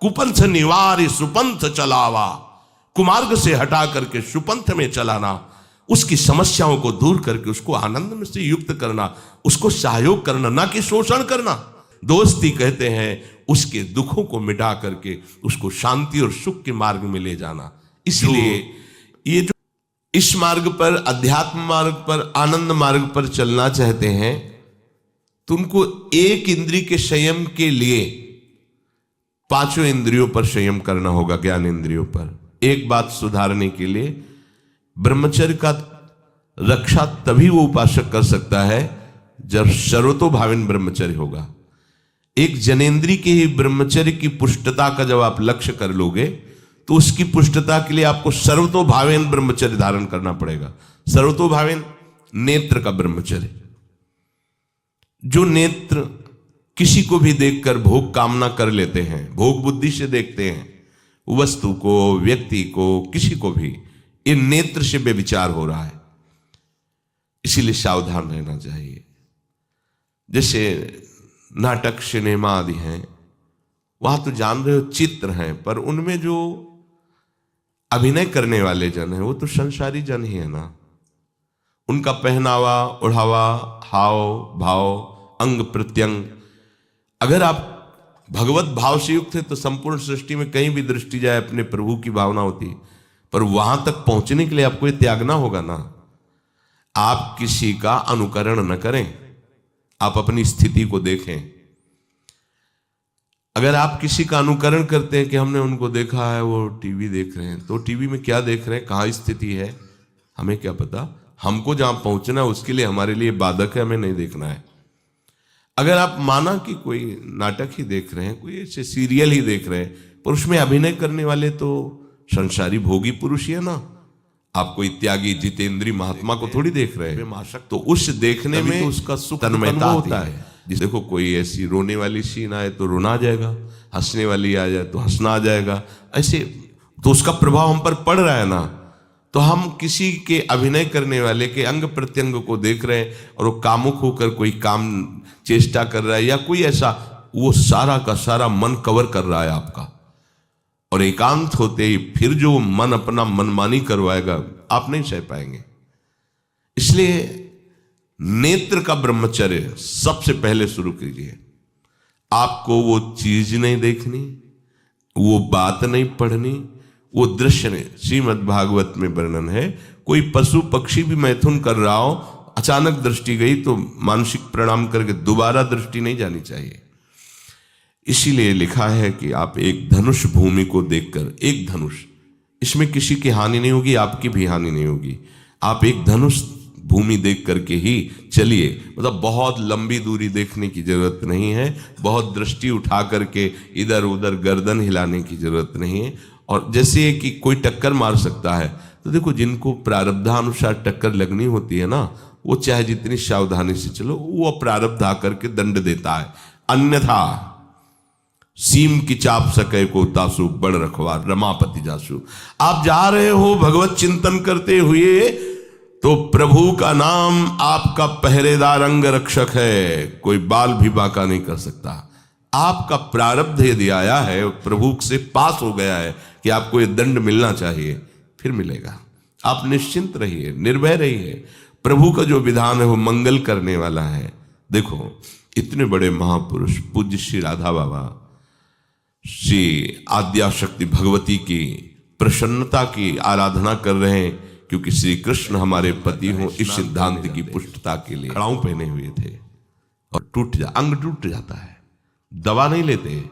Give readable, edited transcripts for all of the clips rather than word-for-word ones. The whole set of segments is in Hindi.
कुपंथ निवार सुपंथ चलावा, कुमार्ग से हटा करके सुपंथ में चलाना, उसकी समस्याओं को दूर करके उसको आनंद में से युक्त करना, उसको सहयोग करना, ना कि शोषण करना। दोस्ती कहते हैं उसके दुखों को मिटा करके उसको शांति और सुख के मार्ग में ले जाना। इसलिए ये जो इस मार्ग पर, अध्यात्म मार्ग पर, आनंद मार्ग पर चलना चाहते हैं तो उनको एक इंद्रिय के संयम के लिए पांचों इंद्रियों पर संयम करना होगा, ज्ञान इंद्रियों पर। एक बात सुधारने के लिए ब्रह्मचर्य का रक्षा तभी वो उपासक कर सकता है जब सर्वतोभावेन ब्रह्मचर्य होगा। एक जनेन्द्रीय के ही ब्रह्मचर्य की पुष्टता का जब आप लक्ष्य कर लोगे तो उसकी पुष्टता के लिए आपको सर्वतोभावेन ब्रह्मचर्य धारण करना पड़ेगा। सर्वतोभावेन नेत्र का ब्रह्मचर्य, जो नेत्र किसी को भी देखकर भोग कामना कर लेते हैं, भोग बुद्धि से देखते हैं वस्तु को, व्यक्ति को, किसी को भी, ये नेत्र से बेविचार हो रहा है। इसीलिए सावधान रहना चाहिए। जैसे नाटक, सिनेमा आदि हैं, वहां तो जान रहे हो चित्र हैं, पर उनमें जो अभिनय करने वाले जन हैं वो तो संसारी जन ही है ना। उनका पहनावा, ओढ़ावा, हाव भाव, अंग प्रत्यंग, अगर आप भगवत भाव से युक्त है तो संपूर्ण सृष्टि में कहीं भी दृष्टि जाए अपने प्रभु की भावना होती है। पर वहां तक पहुंचने के लिए आपको ये त्यागना होगा ना। आप किसी का अनुकरण न करें, आप अपनी स्थिति को देखें। अगर आप किसी का अनुकरण करते हैं कि हमने उनको देखा है वो टीवी देख रहे हैं, तो टीवी में क्या देख रहे हैं, कहाँ स्थिति है, हमें क्या पता। हमको जहां पहुंचना है उसके लिए हमारे लिए बाधक है, हमें नहीं देखना है। अगर आप माना कि कोई नाटक ही देख रहे हैं, कोई ऐसे सीरियल ही देख रहे हैं, पर उसमें अभिनय करने वाले तो संसारी भोगी पुरुष ही है ना। आप कोई त्यागी जितेंद्रीय महात्मा को थोड़ी देख रहे हैं, तो उस देखने में तो उसका सुख तन्मयता होता है। जिस देखो कोई ऐसी रोने वाली सीन आए तो रोना आ जाएगा, हंसने वाली आ जाए तो हंसना आ जाएगा, ऐसे तो उसका प्रभाव हम पर पड़ रहा है ना। तो हम किसी के अभिनय करने वाले के अंग प्रत्यंग को देख रहे हैं और वो कामुक होकर कोई काम चेष्टा कर रहा है या कोई ऐसा, वो सारा का सारा मन कवर कर रहा है आपका। और एकांत होते ही फिर जो मन अपना मनमानी करवाएगा आप नहीं सह पाएंगे। इसलिए नेत्र का ब्रह्मचर्य सबसे पहले शुरू कीजिए। आपको वो चीज नहीं देखनी, वो बात नहीं पढ़नी, वो दृश्य नहीं। श्रीमद् भागवत में वर्णन है, कोई पशु पक्षी भी मैथुन कर रहा हो, अचानक दृष्टि गई तो मानसिक प्रणाम करके दोबारा दृष्टि नहीं जानी चाहिए। इसीलिए लिखा है कि आप एक धनुष भूमि को देखकर, एक धनुष, इसमें किसी की हानि नहीं होगी, आपकी भी हानि नहीं होगी। आप एक धनुष भूमि देख करके ही चलिए। मतलब बहुत लंबी दूरी देखने की जरूरत नहीं है, बहुत दृष्टि उठा करके इधर उधर गर्दन हिलाने की जरूरत नहीं है। और जैसे कि कोई टक्कर मार सकता है, तो देखो जिनको प्रारब्धानुसार टक्कर लगनी होती है ना, वो चाहे जितनी सावधानी से चलो, वो प्रारब्ध आकर के दंड देता है। अन्यथा सीम की चाप सके को तासु, बड़ रखवार रमापति जासु। आप जा रहे हो भगवत चिंतन करते हुए तो प्रभु का नाम आपका पहरेदार अंग रक्षक है, कोई बाल भी बांका नहीं कर सकता। आपका प्रारब्ध यदि आया है, प्रभु से पास हो गया है कि आपको ये दंड मिलना चाहिए, फिर मिलेगा। आप निश्चिंत रहिए, निर्भय रहिए। प्रभु का जो विधान है वो मंगल करने वाला है। देखो इतने बड़े महापुरुष पूज्य श्री राधा बाबा, श्री आद्याशक्ति भगवती की प्रसन्नता की आराधना कर रहे हैं, क्योंकि श्री कृष्ण हमारे पति हों, इस सिद्धांत की पुष्टता के लिए खड़ाऊ पहने हुए थे और अंग टूट जाता है। दवा नहीं लेते,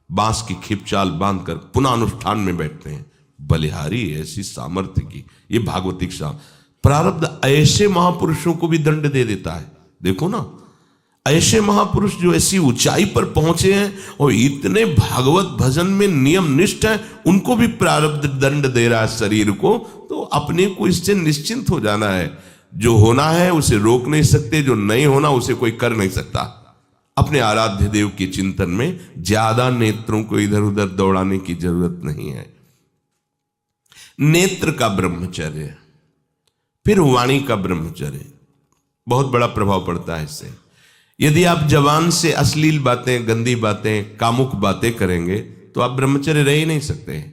बांस की खिपचाल बांधकर पुनः अनुष्ठान में बैठते हैं। बलिहारी ऐसी सामर्थ्य की, ये भागवतिक प्रारब्ध ऐसे महापुरुषों को भी दंड दे देता है। देखो ना, ऐसे महापुरुष जो ऐसी ऊंचाई पर पहुंचे हैं और इतने भागवत भजन में नियम निष्ठ हैं, उनको भी प्रारब्ध दंड दे रहा है शरीर को। तो अपने को इससे निश्चिंत हो जाना है। जो होना है उसे रोक नहीं सकते, जो नहीं होना उसे कोई कर नहीं सकता। अपने आराध्य देव के चिंतन में ज्यादा नेत्रों को इधर उधर दौड़ाने की जरूरत नहीं है। नेत्र का ब्रह्मचर्य, फिर वाणी का ब्रह्मचर्य, बहुत बड़ा प्रभाव पड़ता है इससे। यदि आप जबान से अश्लील बातें, गंदी बातें, कामुक बातें करेंगे तो आप ब्रह्मचर्य रह ही नहीं सकते।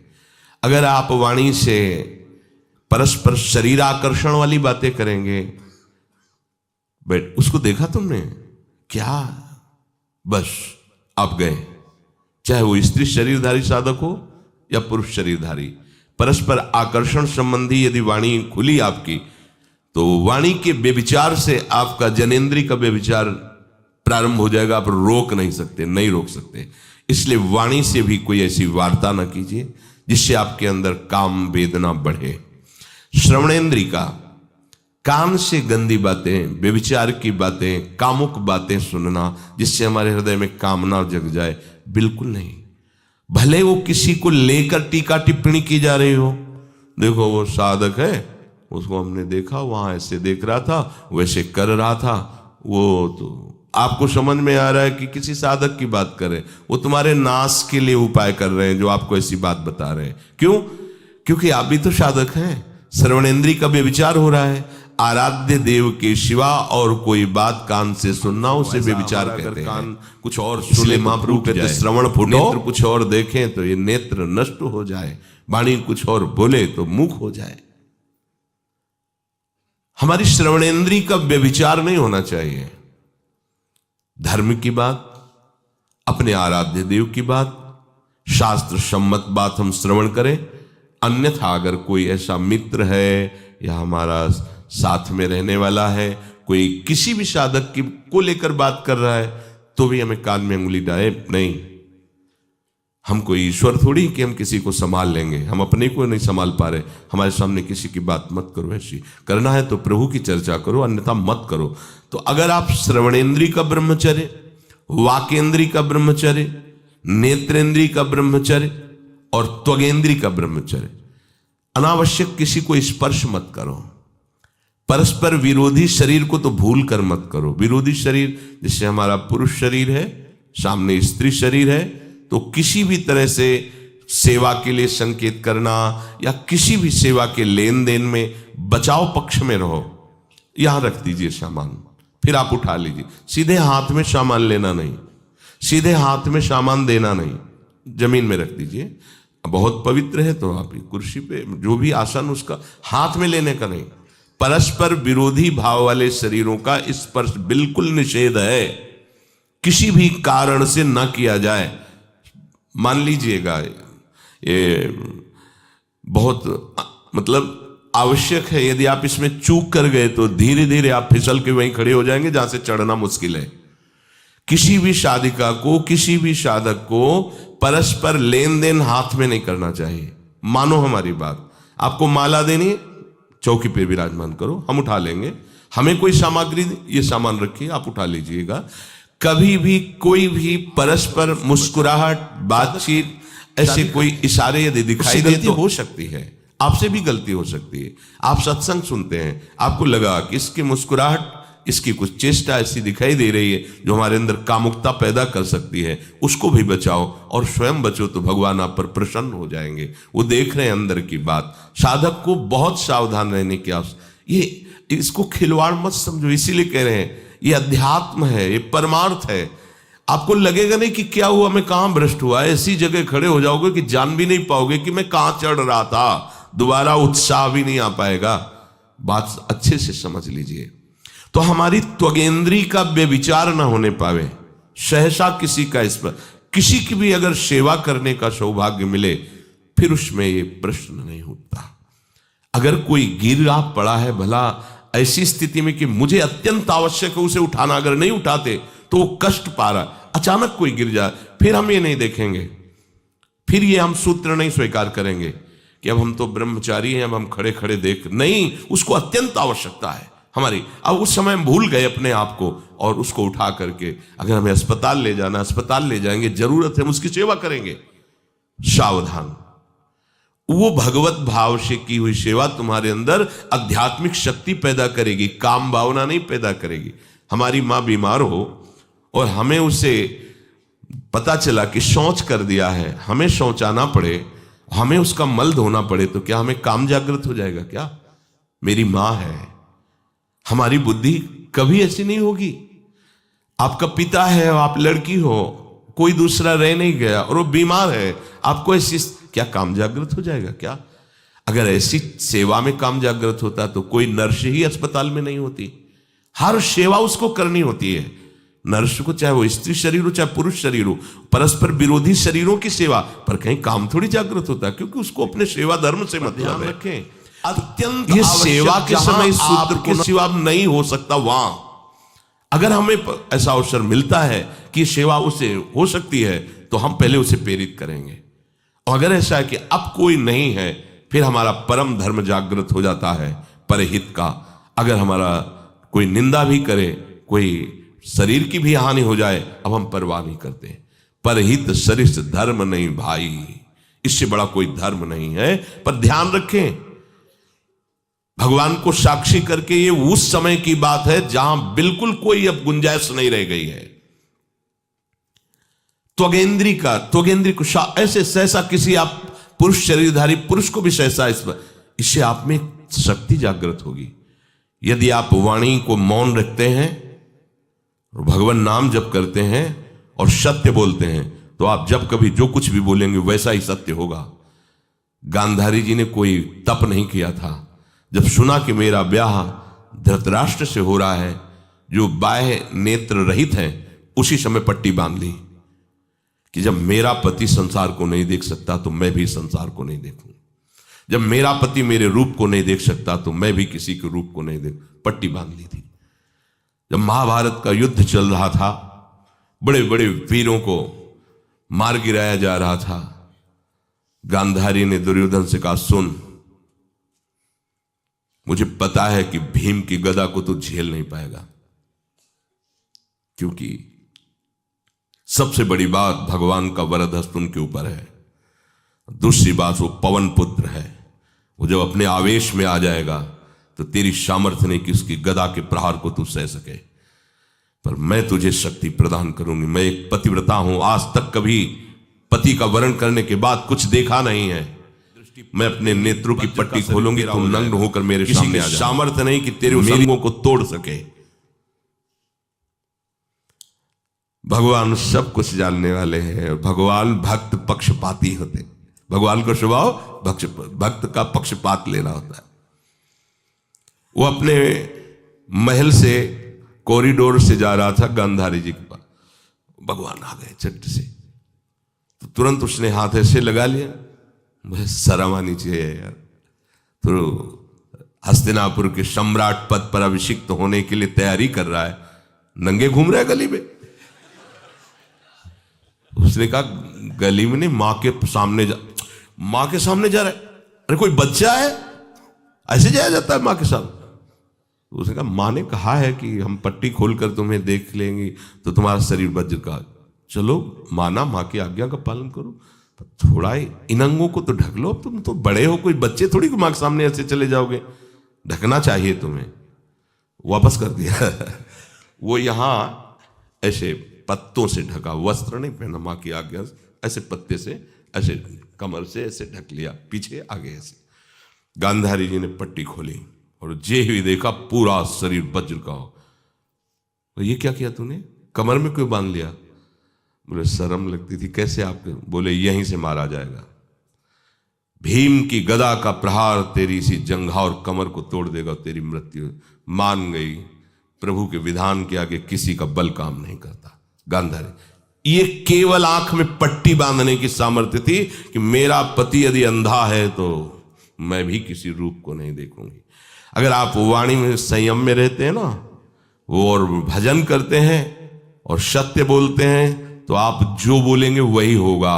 अगर आप वाणी से परस्पर शरीर आकर्षण वाली बातें करेंगे, बट उसको देखा तुमने क्या, बस आप गए। चाहे वो स्त्री शरीरधारी साधक हो या पुरुष शरीरधारी, परस्पर आकर्षण संबंधी यदि वाणी खुली आपकी, तो वाणी के व्यभिचार से आपका जनेंद्री का व्यभिचार प्रारंभ हो जाएगा। आप रोक नहीं सकते, नहीं रोक सकते। इसलिए वाणी से भी कोई ऐसी वार्ता ना कीजिए जिससे आपके अंदर काम वेदना बढ़े। श्रवणेंद्री का, कान से गंदी बातें, व्यभिचार की बातें, कामुक बातें सुनना जिससे हमारे हृदय में कामना जग जाए, बिल्कुल नहीं। भले वो किसी को लेकर टीका टिप्पणी की जा रही हो, देखो वो साधक है, उसको हमने देखा वहां ऐसे देख रहा था, वैसे कर रहा था, वो तो आपको समझ में आ रहा है कि किसी साधक की बात कर रहे हैं, वो तुम्हारे नाश के लिए उपाय कर रहे हैं जो आपको ऐसी बात बता रहे हैं। क्यों? क्योंकि आप भी तो साधक हैं। श्रवणेंद्री का व्यभिचार हो रहा है। आराध्य देव के सिवा और कोई बात कान से सुनना उसे व्यभिचार कहते हैं। कान कुछ और सुने, महाप्रभु कहते श्रवण फुटो, नेत्र कुछ और देखें तो ये नेत्र नष्ट हो जाए, वाणी कुछ और बोले तो मुख हो जाए। हमारी श्रवणेंद्री का व्यभिचार नहीं होना चाहिए। धर्म की बात, अपने आराध्य देव की बात, शास्त्र सम्मत बात हम श्रवण करें। अन्यथा अगर कोई ऐसा मित्र है या हमारा साथ में रहने वाला है, कोई किसी भी साधक की को लेकर बात कर रहा है, तो भी हमें कान में उंगली डाले नहीं। हम कोई ईश्वर थोड़ी कि हम किसी को संभाल लेंगे, हम अपने को नहीं संभाल पा रहे। हमारे सामने किसी की बात मत करो, ऐसी करना है तो प्रभु की चर्चा करो, अन्यथा मत करो। तो अगर आप श्रवणेंद्री का ब्रह्मचर्य, वाकेंद्री का ब्रह्मचर्य, नेत्रेंद्री का ब्रह्मचर्य और त्वगेंद्री का ब्रह्मचर्य, अनावश्यक किसी को स्पर्श मत करो। परस्पर विरोधी शरीर को तो भूल कर मत करो। विरोधी शरीर जिससे हमारा पुरुष शरीर है, सामने स्त्री शरीर है, तो किसी भी तरह से सेवा के लिए संकेत करना या किसी भी सेवा के लेन देन में बचाव पक्ष में रहो। यहां रख दीजिए सामान, फिर आप उठा लीजिए। सीधे हाथ में सामान लेना नहीं, सीधे हाथ में सामान देना नहीं, जमीन में रख दीजिए। बहुत पवित्र है तो आप कुर्सी पे जो भी आसन, उसका हाथ में लेने का नहीं। परस्पर विरोधी भाव वाले शरीरों का स्पर्श बिल्कुल निषेध है, किसी भी कारण से न किया जाए। मान लीजिएगा ये बहुत मतलब आवश्यक है, यदि आप इसमें चूक कर गए तो धीरे धीरे आप फिसल के वहीं खड़े हो जाएंगे जहां से चढ़ना मुश्किल है। किसी भी साधिका को, किसी भी साधक को परस्पर लेन देन हाथ में नहीं करना चाहिए। मानो हमारी बात, आपको माला देनी, चौकी पे विराजमान करो, हम उठा लेंगे। हमें कोई सामग्री, ये सामान रखिए, आप उठा लीजिएगा। कभी भी कोई भी परस्पर मुस्कुराहट, बातचीत, ऐसे कोई इशारे यदि दिखाई दे तो हो सकती है, आपसे भी गलती हो सकती है। आप सत्संग सुनते हैं, आपको लगा कि इसकी मुस्कुराहट, इसकी कुछ चेष्टा ऐसी दिखाई दे रही है जो हमारे अंदर कामुकता पैदा कर सकती है, उसको भी बचाओ और स्वयं बचो, तो भगवान आप पर प्रसन्न हो जाएंगे। वो देख रहे हैं अंदर की बात। साधक को बहुत सावधान रहने की आवश्यकता। ये इसको खिलवाड़ मत समझो, इसीलिए कह रहे हैं ये अध्यात्म है, ये परमार्थ है। आपको लगेगा नहीं कि क्या हुआ, मैं कहां भ्रष्ट हुआ, ऐसी जगह खड़े हो जाओगे कि जान भी नहीं पाओगे कि मैं कहां चढ़ रहा था, दोबारा उत्साह भी नहीं आ पाएगा। बात अच्छे से समझ लीजिए। तो हमारी त्वगेंद्री का व्यभिचार ना होने पावे, सहसा किसी का इस पर, किसी की भी अगर सेवा करने का सौभाग्य मिले, फिर उसमें ये प्रश्न नहीं उठता। अगर कोई गिरा पड़ा है, भला ऐसी स्थिति में कि मुझे अत्यंत आवश्यक है उसे उठाना, अगर नहीं उठाते तो वो कष्ट पा रहा, अचानक कोई गिर जाए, फिर हम ये नहीं देखेंगे, फिर ये हम सूत्र नहीं स्वीकार करेंगे कि अब हम तो ब्रह्मचारी हैं, अब हम खड़े खड़े देख नहीं। उसको अत्यंत आवश्यकता है हमारी। अब उस समय हम भूल गए अपने आप को और उसको उठा करके अगर हमें अस्पताल ले जाना, अस्पताल ले जाएंगे, जरूरत है हम उसकी सेवा करेंगे। सावधान। वो भगवत भाव से की हुई सेवा तुम्हारे अंदर आध्यात्मिक शक्ति पैदा करेगी, काम भावना नहीं पैदा करेगी। हमारी माँ बीमार हो और हमें उसे पता चला कि शौच कर दिया है, हमें शौचाना पड़े, हमें उसका मल धोना पड़े, तो क्या हमें काम जागृत हो जाएगा? क्या मेरी माँ है। हमारी बुद्धि कभी ऐसी नहीं होगी। आपका पिता है, आप लड़की हो, कोई दूसरा रह नहीं गया और वो बीमार है, आपको ऐसी क्या काम जागृत हो जाएगा क्या? अगर ऐसी सेवा में काम जागृत होता तो कोई नर्स ही अस्पताल में नहीं होती। हर सेवा उसको करनी होती है, नर्स को, चाहे वो स्त्री शरीर हो चाहे पुरुष शरीर हो, परस्पर विरोधी शरीरों की सेवा, पर कहीं काम थोड़ी जागृत होता है, क्योंकि उसको अपने सेवा धर्म से मतलब रखें। अत्यंत ये सेवा के समय सूत्र के सिवा नहीं हो सकता। वहां अगर हमें ऐसा अवसर मिलता है कि सेवा उसे हो सकती है तो हम पहले उसे प्रेरित करेंगे, और अगर ऐसा है कि अब कोई नहीं है, फिर हमारा परम धर्म जागृत हो जाता है परहित का। अगर हमारा कोई निंदा भी करे, कोई शरीर की भी हानि हो जाए, अब हम परवाह नहीं करते। परहित सरिस धर्म नहीं भाई, इससे बड़ा कोई धर्म नहीं है। पर ध्यान रखें, भगवान को साक्षी करके ये उस समय की बात है जहां बिल्कुल कोई अब गुंजाइश नहीं रह गई है। त्वगेंद्री को ऐसे सहसा किसी आप पुरुष शरीरधारी पुरुष को भी सहसा इससे आप में शक्ति जागृत होगी। यदि आप वाणी को मौन रखते हैं और भगवान नाम जप करते हैं और सत्य बोलते हैं, तो आप जब कभी जो कुछ भी बोलेंगे वैसा ही सत्य होगा। गांधारी जी ने कोई तप नहीं किया था। जब सुना कि मेरा ब्याह धृतराष्ट्र से हो रहा है, जो बाह्य नेत्र रहित हैं, उसी समय पट्टी बांध ली कि जब मेरा पति संसार को नहीं देख सकता तो मैं भी संसार को नहीं देखूं। जब मेरा पति मेरे रूप को नहीं देख सकता तो मैं भी किसी के रूप को नहीं देख, पट्टी बांध ली थी। जब महाभारत का युद्ध चल रहा था, बड़े बड़े वीरों को मार गिराया जा रहा था, गांधारी ने दुर्योधन से कहा, सुन, मुझे पता है कि भीम की गदा को तो झेल नहीं पाएगा, क्योंकि सबसे बड़ी बात भगवान का वरद हस्त उनके ऊपर है। दूसरी बात, वो पवन पुत्र है, वो जब अपने आवेश में आ जाएगा तो तेरी सामर्थ्य नहीं कि उसकी गदा के प्रहार को तू सह सके, पर मैं तुझे शक्ति प्रदान करूंगी। मैं एक पतिव्रता हूं, आज तक कभी पति का वरण करने के बाद कुछ देखा नहीं है। मैं अपने नेत्रों की पट्टी खोलूंगी, तुम नग्न होकर मेरे सामने आ जाओ। सामर्थ्य नहीं कि तेरे उस अंगों को तोड़ सके। भगवान सब कुछ जानने वाले हैं। भगवान भक्त पक्षपाती होते। भगवान का स्वभाव भक्त का पक्षपात लेना होता है। वो अपने महल से कॉरिडोर से जा रहा था गांधारी जी के पास, भगवान आ गए झट से, तो तुरंत उसने हाथ ऐसे लगा लिया, मुझे शर्म आनी चाहिए यार, तो हस्तिनापुर के सम्राट पद पर अभिषिक्त होने के लिए तैयारी कर रहा है, नंगे घूम रहा है गली में। उसने कहा, गली में नहीं, मां के सामने जा रहा है। अरे कोई बच्चा है, ऐसे जाया जाता है मां के सामने? उसने कहा, मां ने कहा है कि हम पट्टी खोलकर तुम्हें देख लेंगे तो तुम्हारा शरीर वज्र का, चलो माना, मां की आज्ञा का पालन करो, थोड़ा इन अंगों को तो ढक लो, तुम तो बड़े हो, कोई बच्चे थोड़ी को मां के सामने ऐसे चले जाओगे, ढकना चाहिए तुम्हें। वापस कर दिया। वो यहां ऐसे पत्तों से ढका, वस्त्र नहीं पहना, मां की आज्ञा, ऐसे पत्ते से ऐसे कमर से ऐसे ढक लिया, पीछे आगे ऐसे। गांधारी जी ने पट्टी खोली और जे ही देखा पूरा शरीर वज्र का हो। तो ये क्या किया तूने, कमर में क्यों बांध लिया? मुझे शर्म लगती थी, कैसे आपके? बोले यहीं से मारा जाएगा, भीम की गदा का प्रहार तेरी इसी जंघा और कमर को तोड़ देगा, तेरी मृत्यु। मान गई, प्रभु के विधान के आगे किसी का बल काम नहीं करता। गांधारी, ये केवल आंख में पट्टी बांधने की सामर्थ्य थी कि मेरा पति यदि अंधा है तो मैं भी किसी रूप को नहीं देखूंगी। अगर आप वाणी में संयम में रहते हैं ना, वो और भजन करते हैं और सत्य बोलते हैं, तो आप जो बोलेंगे वही होगा।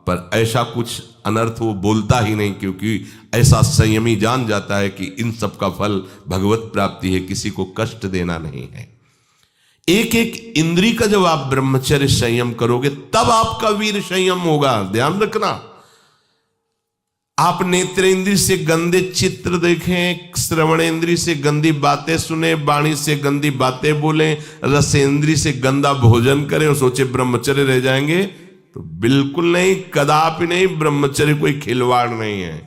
पर ऐसा कुछ अनर्थ वो बोलता ही नहीं, क्योंकि ऐसा संयमी जान जाता है कि इन सब का फल भगवत प्राप्ति है, किसी को कष्ट देना नहीं है। एक एक इंद्री का जब आप ब्रह्मचर्य संयम करोगे तब आपका वीर संयम होगा। ध्यान रखना, आप नेत्रेंद्री से गंदे चित्र देखें, श्रवणेंद्री से गंदी बातें सुने, वाणी से गंदी बातें बोलें, रसेंद्री से गंदा भोजन करें और सोचे ब्रह्मचर्य रह जाएंगे, तो बिल्कुल नहीं, कदापि नहीं। ब्रह्मचर्य कोई खिलवाड़ नहीं है।